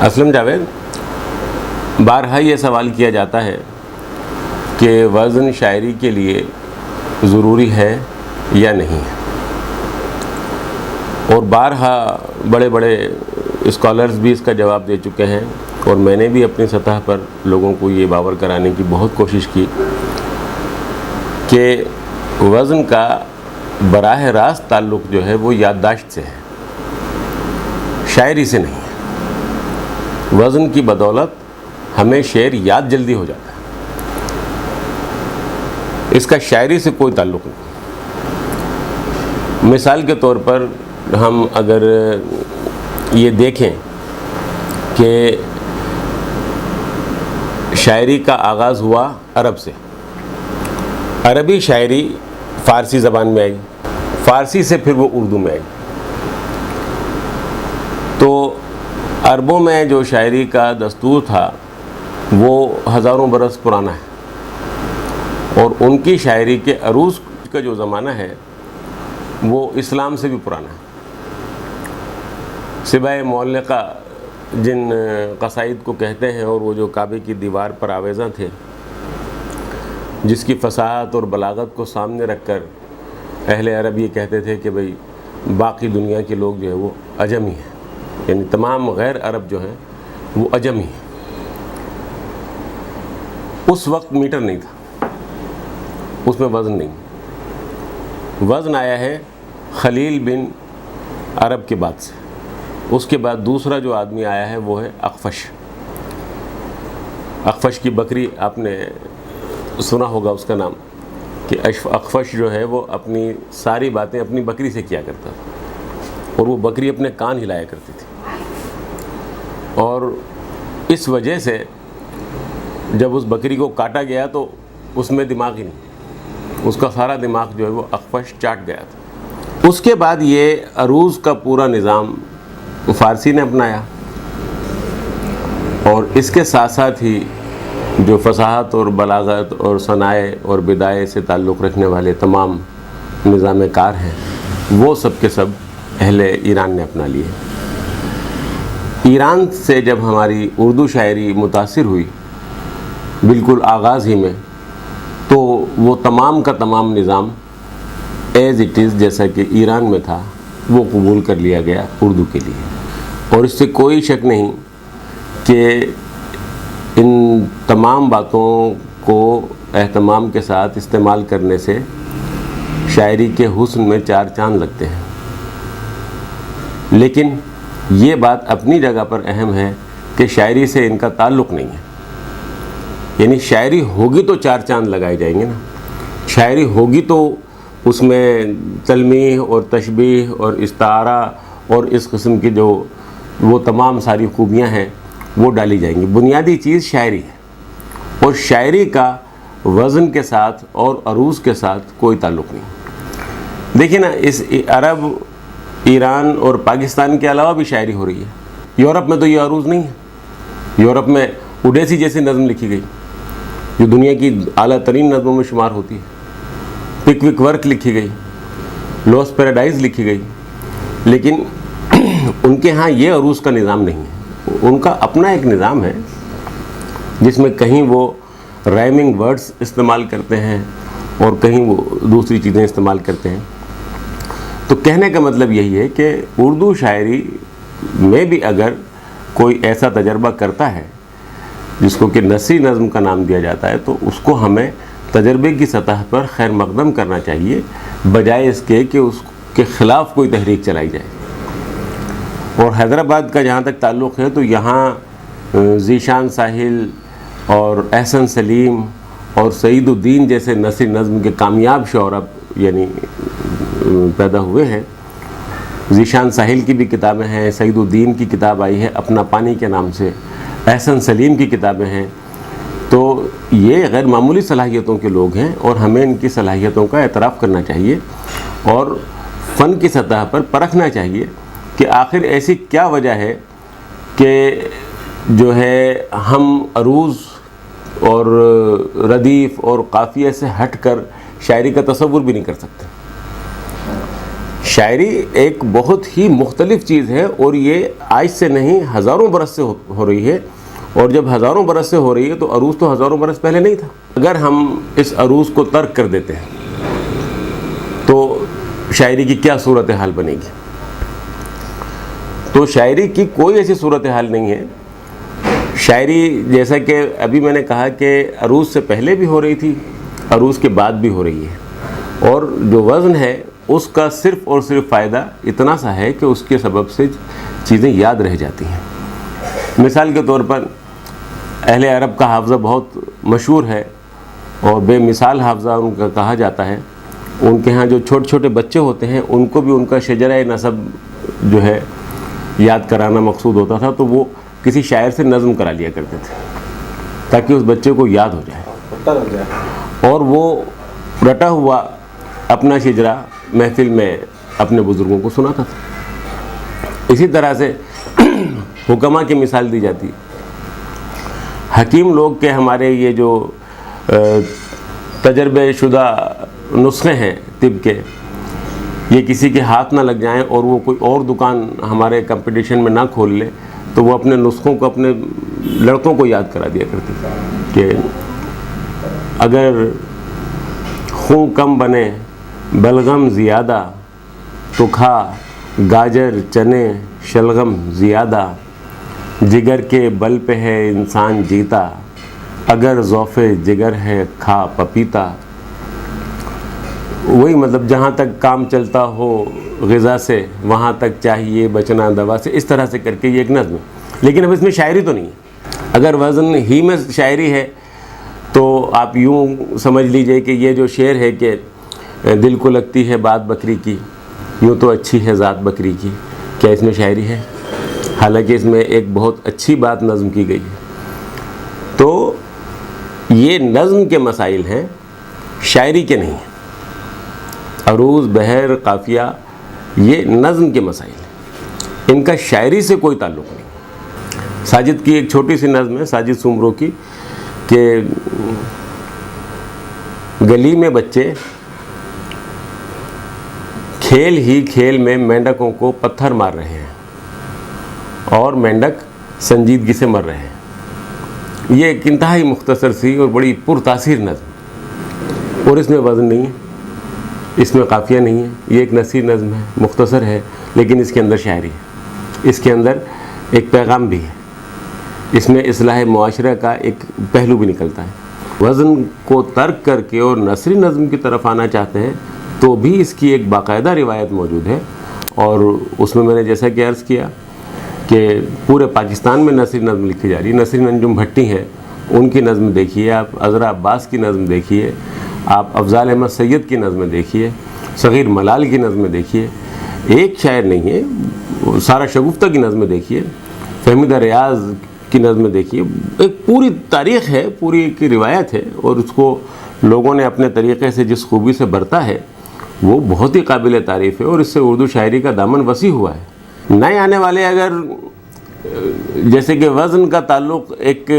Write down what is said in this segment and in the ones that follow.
اسلم جاوید، بارہا یہ سوال کیا جاتا ہے کہ وزن شاعری کے لیے ضروری ہے یا نہیں ہے، اور بارہا بڑے بڑے اسکالرز بھی اس کا جواب دے چکے ہیں، اور میں نے بھی اپنی سطح پر لوگوں کو یہ باور کرانے کی بہت کوشش کی کہ وزن کا براہ راست تعلق جو ہے وہ یادداشت سے ہے، شاعری سے نہیں ہے۔ وزن کی بدولت ہمیں شعر یاد جلدی ہو جاتا ہے، اس کا شاعری سے کوئی تعلق نہیں۔ مثال کے طور پر ہم اگر یہ دیکھیں کہ شاعری کا آغاز ہوا عرب سے، عربی شاعری فارسی زبان میں آئی، فارسی سے پھر وہ اردو میں آئی، تو عربوں میں جو شاعری کا دستور تھا وہ ہزاروں برس پرانا ہے، اور ان کی شاعری کے عروج کا جو زمانہ ہے وہ اسلام سے بھی پرانا ہے۔ سبائے معلقہ جن قصائد کو کہتے ہیں، اور وہ جو کعبے کی دیوار پر آویزاں تھے، جس کی فصاحت اور بلاغت کو سامنے رکھ کر اہل عرب یہ کہتے تھے کہ بھئی باقی دنیا کے لوگ جو ہے وہ عجمی ہیں، یعنی تمام غیر عرب جو ہیں وہ عجمی ہیں۔ اس وقت میٹر نہیں تھا، اس میں وزن نہیں، وزن آیا ہے خلیل بن عرب کے بعد سے۔ اس کے بعد دوسرا جو آدمی آیا ہے وہ ہے اخفش۔ اخفش کی بکری آپ نے سنا ہوگا اس کا نام، کہ اخفش جو ہے وہ اپنی ساری باتیں اپنی بکری سے کیا کرتا تھا، اور وہ بکری اپنے کان ہلایا کرتی تھی، اور اس وجہ سے جب اس بکری کو کاٹا گیا تو اس میں دماغ ہی نہیں، اس کا سارا دماغ جو ہے وہ اخفش چاٹ گیا تھا۔ اس کے بعد یہ عروض کا پورا نظام فارسی نے اپنایا، اور اس کے ساتھ ساتھ ہی جو فصاحت اور بلاغت اور صنائع اور بدائع سے تعلق رکھنے والے تمام نظام کار ہیں وہ سب کے سب اہل ایران نے اپنا لیے۔ ایران سے جب ہماری اردو شاعری متاثر ہوئی بالکل آغاز ہی میں، تو وہ تمام کا تمام نظام ایز اٹ از جیسا کہ ایران میں تھا وہ قبول کر لیا گیا اردو کے لیے، اور اس سے کوئی شک نہیں کہ ان تمام باتوں کو اہتمام کے ساتھ استعمال کرنے سے شاعری کے حسن میں چار چاند لگتے ہیں۔ لیکن یہ بات اپنی جگہ پر اہم ہے کہ شاعری سے ان کا تعلق نہیں ہے، یعنی شاعری ہوگی تو چار چاند لگائے جائیں گے نا، شاعری ہوگی تو اس میں تلمیح اور تشبیہ اور استعارہ اور اس قسم کی جو وہ تمام ساری خوبیاں ہیں وہ ڈالی جائیں گی۔ بنیادی چیز شاعری ہے، اور شاعری کا وزن کے ساتھ اور عروض کے ساتھ کوئی تعلق نہیں۔ دیکھیں نا، اس عرب، ایران اور پاکستان کے علاوہ بھی شاعری ہو رہی ہے۔ یورپ میں تو یہ عروض نہیں ہے، یورپ میں اڈیسی جیسی نظم لکھی گئی جو دنیا کی اعلیٰ ترین نظموں میں شمار ہوتی ہے، پک وک ورک لکھی گئی، لوس پیراڈائز لکھی گئی، لیکن ان کے ہاں یہ عروض کا نظام نہیں ہے۔ ان کا اپنا ایک نظام ہے جس میں کہیں وہ رائمنگ ورڈز استعمال کرتے ہیں اور کہیں وہ دوسری چیزیں استعمال کرتے ہیں۔ تو کہنے کا مطلب یہی ہے کہ اردو شاعری میں بھی اگر کوئی ایسا تجربہ کرتا ہے جس کو کہ نثری نظم کا نام دیا جاتا ہے، تو اس کو ہمیں تجربے کی سطح پر خیر مقدم کرنا چاہیے، بجائے اس کے کہ اس کے خلاف کوئی تحریک چلائی جائے۔ اور حیدرآباد کا جہاں تک تعلق ہے تو یہاں ذیشان ساحل اور احسن سلیم اور سعید الدین جیسے نثری نظم کے کامیاب شعراء یعنی پیدا ہوئے ہیں۔ ذیشان ساحل کی بھی کتابیں ہیں، سعید الدین کی کتاب آئی ہے اپنا پانی کے نام سے، احسن سلیم کی کتابیں ہیں۔ تو یہ غیر معمولی صلاحیتوں کے لوگ ہیں، اور ہمیں ان کی صلاحیتوں کا اعتراف کرنا چاہیے، اور فن کی سطح پر پرکھنا چاہیے کہ آخر ایسی کیا وجہ ہے کہ جو ہے ہم عروض اور ردیف اور قافیہ سے ہٹ کر شاعری کا تصور بھی نہیں کر سکتے۔ شاعری ایک بہت ہی مختلف چیز ہے، اور یہ آج سے نہیں ہزاروں برس سے ہو رہی ہے، اور جب ہزاروں برس سے ہو رہی ہے تو عروض تو ہزاروں برس پہلے نہیں تھا۔ اگر ہم اس عروض کو ترک کر دیتے ہیں تو شاعری کی کیا صورتحال بنے گی؟ تو شاعری کی کوئی ایسی صورتحال نہیں ہے۔ شاعری جیسا کہ ابھی میں نے کہا کہ عروض سے پہلے بھی ہو رہی تھی، عروض کے بعد بھی ہو رہی ہے، اور جو وزن ہے اس کا صرف اور صرف فائدہ اتنا سا ہے کہ اس کے سبب سے چیزیں یاد رہ جاتی ہیں۔ مثال کے طور پر اہل عرب کا حافظہ بہت مشہور ہے اور بے مثال حافظہ ان کا کہا جاتا ہے۔ ان کے ہاں جو چھوٹے چھوٹے بچے ہوتے ہیں ان کو بھی ان کا شجرہ نسب جو ہے یاد کرانا مقصود ہوتا تھا، تو وہ کسی شاعر سے نظم کرا لیا کرتے تھے تاکہ اس بچے کو یاد ہو جائے، اور وہ رٹا ہوا اپنا شجرہ محفل میں اپنے بزرگوں کو سناتا تھا۔ اسی طرح سے حکما کی مثال دی جاتی۔ حکیم لوگ کے ہمارے یہ جو تجربے شدہ نسخے ہیں طب کے، یہ کسی کے ہاتھ نہ لگ جائیں اور وہ کوئی اور دکان ہمارے کمپٹیشن میں نہ کھول لے، تو وہ اپنے نسخوں کو اپنے لڑکوں کو یاد کرا دیا کرتے تھے کہ اگر خون کم بنے بلغم زیادہ، تو کھا گاجر چنے شلغم زیادہ، جگر کے بل پہ ہے انسان جیتا، اگر ذوف جگر ہے کھا پپیتا۔ وہی مطلب جہاں تک کام چلتا ہو غذا سے وہاں تک چاہیے بچنا دوا سے، اس طرح سے کر کے یہ ایک نظم ہے۔ لیکن اب اس میں شاعری تو نہیں ہے۔ اگر وزن ہی میں شاعری ہے تو آپ یوں سمجھ لیجئے کہ یہ جو شعر ہے کہ دل کو لگتی ہے بات بکری کی، یوں تو اچھی ہے ذات بکری کی، کیا اس میں شاعری ہے؟ حالانکہ اس میں ایک بہت اچھی بات نظم کی گئی ہے۔ تو یہ نظم کے مسائل ہیں، شاعری کے نہیں ہیں۔ عروض، بحر، قافیہ یہ نظم کے مسائل ہیں، ان کا شاعری سے کوئی تعلق نہیں۔ ساجد کی ایک چھوٹی سی نظم ہے، ساجد سومرو کی، کہ گلی میں بچے کھیل ہی کھیل میں مینڈکوں کو پتھر مار رہے ہیں اور مینڈک سنجیدگی سے مر رہے ہیں۔ یہ ایک انتہائی مختصر سی اور بڑی پرتاثیر نظم، اور اس میں وزن نہیں ہے، اس میں قافیہ نہیں ہے، یہ ایک نثیر نظم ہے، مختصر ہے، لیکن اس کے اندر شاعری ہے، اس کے اندر ایک پیغام بھی ہے، اس میں اصلاح معاشرہ کا ایک پہلو بھی نکلتا ہے۔ وزن کو ترک کر کے اور نثری نظم کی طرف آنا چاہتے ہیں تو بھی اس کی ایک باقاعدہ روایت موجود ہے، اور اس میں نے جیسا کہ عرض کیا کہ پورے پاکستان میں نثری نظم لکھی جا رہی ہے۔ نثری انجم بھٹی ہیں، ان کی نظم دیکھیے آپ، عذرا عباس کی نظم دیکھیے آپ، افضال احمد سید کی نظمیں دیکھیے، صغیر ملال کی نظمیں دیکھیے، ایک شاعر نہیں ہے، سارا شگفتہ کی نظمیں دیکھیے، فہمیدہ ریاض کی نظمیں دیکھیے، ایک پوری تاریخ ہے، پوری ایک روایت ہے، اور اس کو لوگوں نے اپنے طریقے سے جس خوبی سے برتا ہے وہ بہت ہی قابل تعریف ہے، اور اس سے اردو شاعری کا دامن وسیع ہوا ہے۔ نئے آنے والے اگر جیسے کہ وزن کا تعلق ایک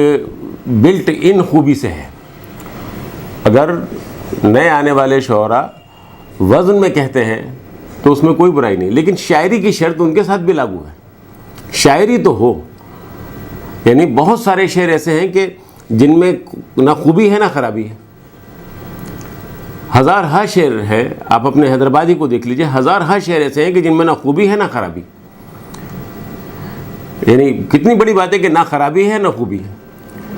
بلٹ ان خوبی سے ہے، اگر نئے آنے والے شعراء وزن میں کہتے ہیں تو اس میں کوئی برائی نہیں، لیکن شاعری کی شرط ان کے ساتھ بھی لاگو ہے، شاعری تو ہو۔ یعنی بہت سارے شعر ایسے ہیں کہ جن میں نہ خوبی ہے نہ خرابی ہے، ہزار ہا شعر ہے، آپ اپنے حیدرآبادی کو دیکھ لیجئے، ہزار ہا شعر ایسے ہیں کہ جن میں نہ خوبی ہے نہ خرابی۔ یعنی کتنی بڑی بات ہے کہ نہ خرابی ہے نہ خوبی ہے،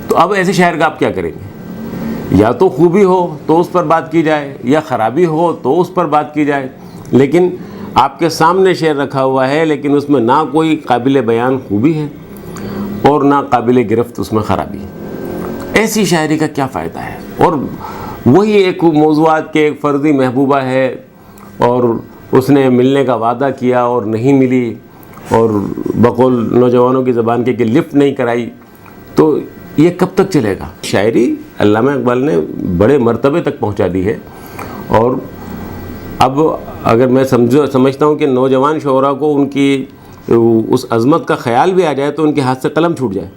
تو اب ایسے شاعر کا آپ کیا کریں گے؟ یا تو خوبی ہو تو اس پر بات کی جائے، یا خرابی ہو تو اس پر بات کی جائے، لیکن آپ کے سامنے شعر رکھا ہوا ہے لیکن اس میں نہ کوئی قابل بیان خوبی ہے اور نہ قابل گرفت اس میں خرابی ہے، ایسی شاعری کا کیا فائدہ ہے؟ اور وہی ایک موضوعات کے ایک فرضی محبوبہ ہے، اور اس نے ملنے کا وعدہ کیا اور نہیں ملی، اور بقول نوجوانوں کی زبان کے کہ لفٹ نہیں کرائی، تو یہ کب تک چلے گا؟ شاعری علامہ اقبال نے بڑے مرتبے تک پہنچا دی ہے، اور اب اگر میں سمجھتا ہوں کہ نوجوان شعراء کو ان کی اس عظمت کا خیال بھی آ جائے تو ان کے ہاتھ سے قلم چھوٹ جائے۔